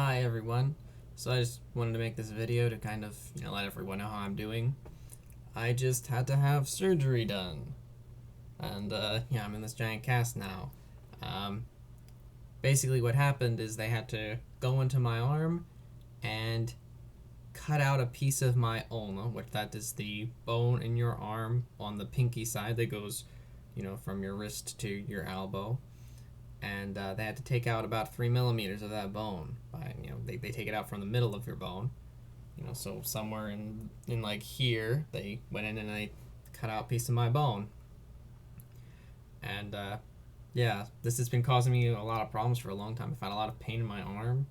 Hi everyone. So I just wanted to make this video to kind of, let everyone know how I'm doing. I just had to have surgery done. And yeah, I'm in this giant cast now. Um, Basically what happened is they had to go into my arm and cut out a piece of my ulna, which that is the bone in your arm on the pinky side that goes, from your wrist to your elbow. And they had to take out about 3 millimeters of that bone. They take it out from the middle of your bone. So somewhere in like here, they went in and they cut out a piece of my bone. And yeah, this has been causing me a lot of problems for a long time. I've had a lot of pain in my arm,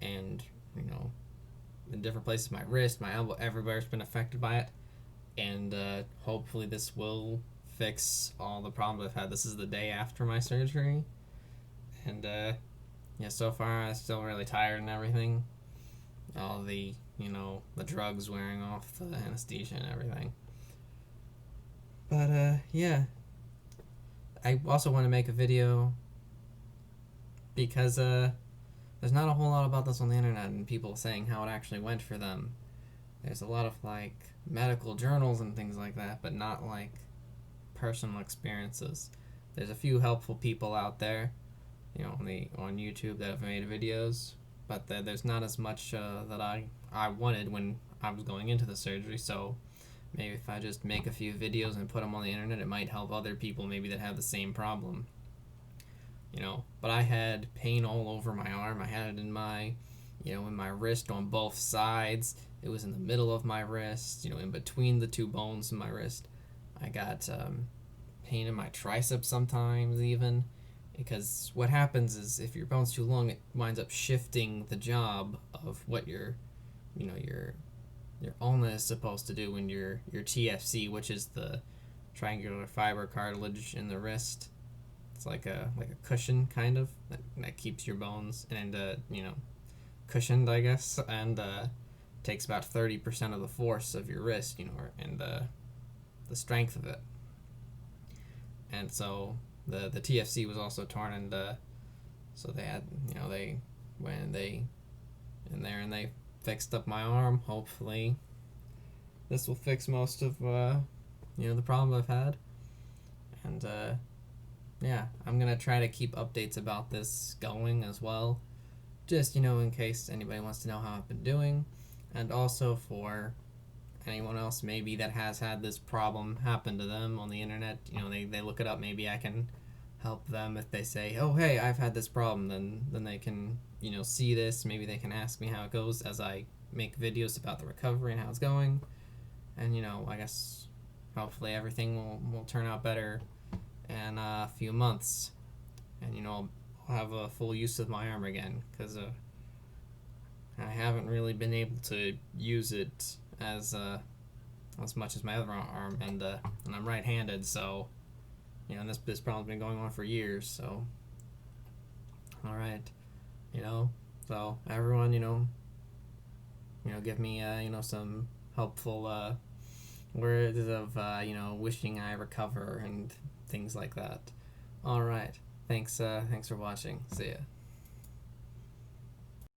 and in different places, my wrist, my elbow, everywhere's been affected by it. And hopefully, this will fix all the problems I've had. This is the day after my surgery, and yeah, so far I'm still really tired and everything. All the the drugs wearing off, the anesthesia and everything. But yeah, I also want to make a video because there's not a whole lot about this on the internet and people saying how it actually went for them. There's a lot of like medical journals and things like that, but not like personal experiences. There's a few helpful people out there, on YouTube that have made videos, but there's not as much that I wanted when I was going into the surgery. So maybe if I just make a few videos and put them on the internet, it might help other people maybe that have the same problem. But I had pain all over my arm. I had it in my, in my wrist on both sides. It was in the middle of my wrist, in between the two bones in my wrist. I got pain in my triceps sometimes even, because what happens is if your bone's too long, it winds up shifting the job of what your ulna is supposed to do when your TFC, which is the triangular fiber cartilage in the wrist. It's like a cushion kind of that keeps your bones and cushioned, I guess, and takes about 30% of the force of your wrist, and the strength of it. And so the TFC was also torn, and so they had they went in there and they fixed up my arm. Hopefully this will fix most of the problem I've had. And yeah, I'm gonna try to keep updates about this going as well, just in case anybody wants to know how I've been doing, and also for anyone else maybe that has had this problem happen to them on the internet. They look it up. Maybe I can help them if they say, oh hey, I've had this problem. Then they can see this. Maybe they can ask me how it goes as I make videos about the recovery and how it's going. And I guess hopefully everything will turn out better in a few months, and I'll have a full use of my arm again, because I haven't really been able to use it as much as my other arm, and I'm right-handed, so this problem's been going on for years. So all right, so everyone, give me some helpful words of wishing I recover and things like that. All right, thanks for watching. See ya.